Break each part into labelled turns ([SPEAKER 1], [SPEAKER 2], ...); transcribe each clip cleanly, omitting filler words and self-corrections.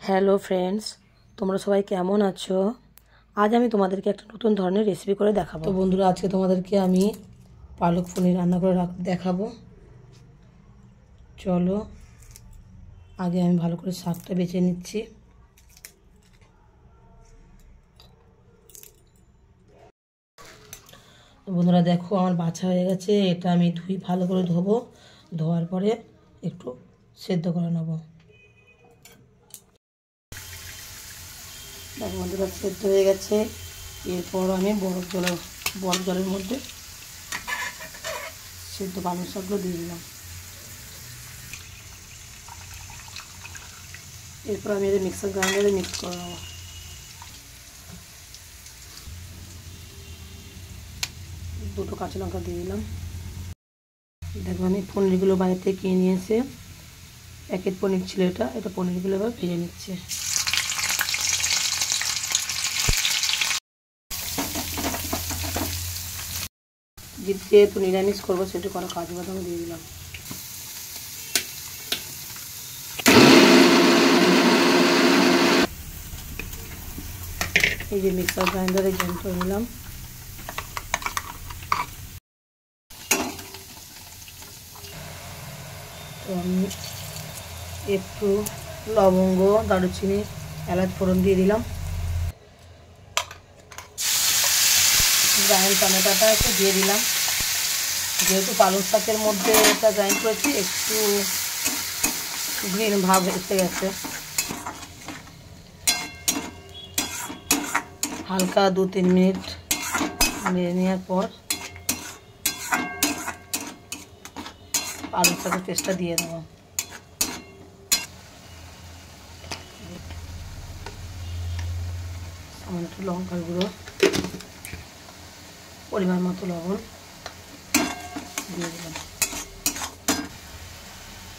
[SPEAKER 1] Hello friends, তোমরা সবাই কেমন আছো? আজ আমি তোমাদেরকে একটা নতুন ধরনের রেসিপি করে দেখাবো। তো বন্ধুরা, আজকে তোমাদেরকে আমি পালক পনির রান্না করে দেখাবো। চলো, আগে আমি ভালো করে শাকটা বেছে নিচ্ছি। তো বন্ধুরা দেখো, আমার বাছা হয়ে গেছে। এটা আমি ভালো করে ধোবো। ধোয়ার পরে একটু সেদ্ধ করে নেবো। দেখো বন্ধুরা, সেদ্ধ হয়ে গেছে। এরপর আমি বরফ জলের মধ্যে সেদ্ধ পালং শাকগুলো দিয়ে দিলাম। এরপর আমি এদের মিক্সার গ্রাইন্ডারে মিক্স করে নেবো। দুটো কাঁচা লঙ্কা দিয়ে দিলাম। দেখো, আমি পনিরগুলো বাইরে থেকে কিনে নিয়ে এসে, প্যাকেট পনির ছিল এটা পনিরগুলো এবার ভেজে নিচ্ছে। যেহেতু নিরামিষ করবো, সেটা করা কাজু বাদামও দিয়ে দিলাম। এই যে মিক্সার গ্রাইন্ডারে জয়েন করে নিলাম। তো আমি একটু লবঙ্গ, দারুচিনি, এলাচ ফোড়ন দিয়ে দিলাম। গ্রাইন্ড টমেটোটা একটু দিয়ে দিলাম। যেহেতু পালং শাকের মধ্যে এটা গ্রাইন্ড করেছি, একটু গ্রিন ভাব এসে গেছে। হালকা 2-3 মিনিট নেড়ে নেওয়ার পর পালং শাকের পেস্টটা দিয়ে দেবো। সামান্য একটু লঙ্কার গুঁড়ো, পরিমাণ মতো লবণ দিয়ে দিলাম।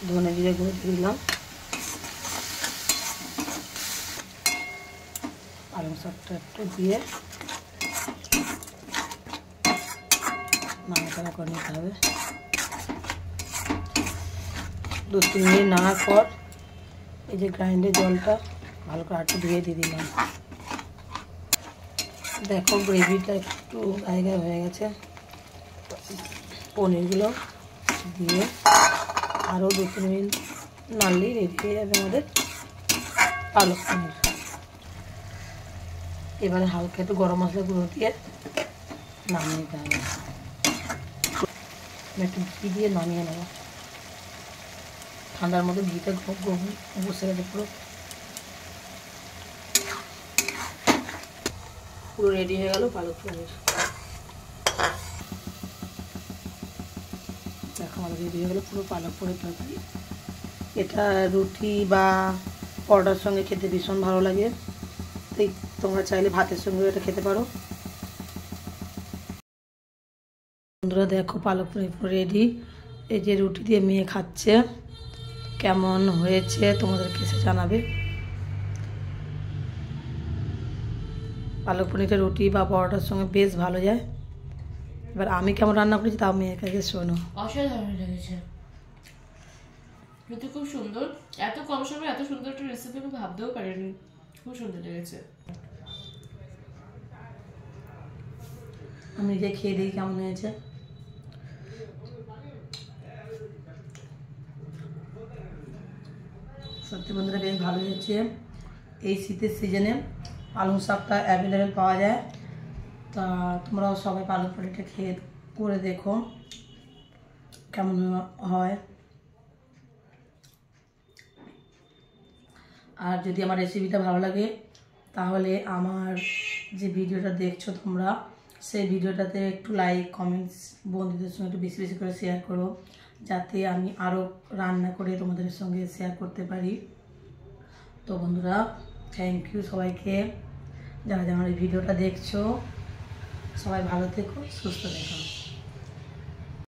[SPEAKER 1] ধনে জিরে গুঁড়ো দিয়ে দিলাম। পালং শাকটা একটু দিয়ে নাড়াচাড়া করে নিতে হবে। 2-3 মিনিট নাড়ার পর এই যে গ্রাইন্ডের জলটা ভালো করে একটু ধুয়ে দিয়ে দিলাম। দেখো, গ্রেভিটা একটু গায়ে গায়ে হয়ে গেছে। পনিরগুলো দিয়ে আরও 2-3 মিনিট নাড়লেই রেডি হয়ে যাবে আমাদের পালক পনির। এবারে হালকা একটু গরম মশলা গুঁড়ো দিয়ে নামিয়ে নিতে হবে। একটু ঘি দিয়ে নামিয়ে নেব। ঠান্ডার মতো ঘিটা বসে গেছে পুরো রেডি হয়ে গেল পালক পনির। দেখো, আমার রেডি হয়ে গেলো পুরো পালক পনির তরকারি। এটা রুটি বা পরোটার সঙ্গে খেতে ভীষণ ভালো লাগে। তাই তোমরা চাইলে ভাতের সঙ্গেও এটা খেতে পারো। বন্ধুরা দেখো, পালক পনির পুরো রেডি। এই যে রুটি দিয়ে মেয়ে খাচ্ছে, কেমন হয়েছে তোমাদেরকে সে জানাবে। পালক পনিরটা রুটি বা পরোটার সঙ্গে বেশ ভালো যায়। এবার আমি কেমন রান্না করেছি তাও মেয়ের কাছে শোনো।
[SPEAKER 2] অসাধারণ লেগেছে, কিন্তু খুব সুন্দর। এত কম সময়ে এত সুন্দর একটা রেসিপি আমি ভাবতেও পারিনি। খুব সুন্দর লেগেছে।
[SPEAKER 1] আমি নিজে খেয়ে দিই কেমন হয়েছে। সত্যি বন্ধুরা, বেশ ভালো হয়েছে। এই শীতের সিজনে পালং শাকটা অ্যাভেলেবেল পাওয়া যায়। তা তোমরাও সবাই পালক পনিরটা খেয়ে করে দেখো কেমন হয়। আর যদি আমার রেসিপিটা ভালো লাগে, তাহলে আমার যে ভিডিওটা দেখছো তোমরা, সেই ভিডিওটাতে একটু লাইক, কমেন্টস, বন্ধুদের সঙ্গে একটু বেশি বেশি করে শেয়ার করো, যাতে আমি আরও রান্না করে তোমাদের সঙ্গে শেয়ার করতে পারি। তো বন্ধুরা, থ্যাংক ইউ সবাইকে, যারা যারা আমার এই ভিডিওটা দেখছো। সবাই ভালো থেকো, সুস্থ থেকো।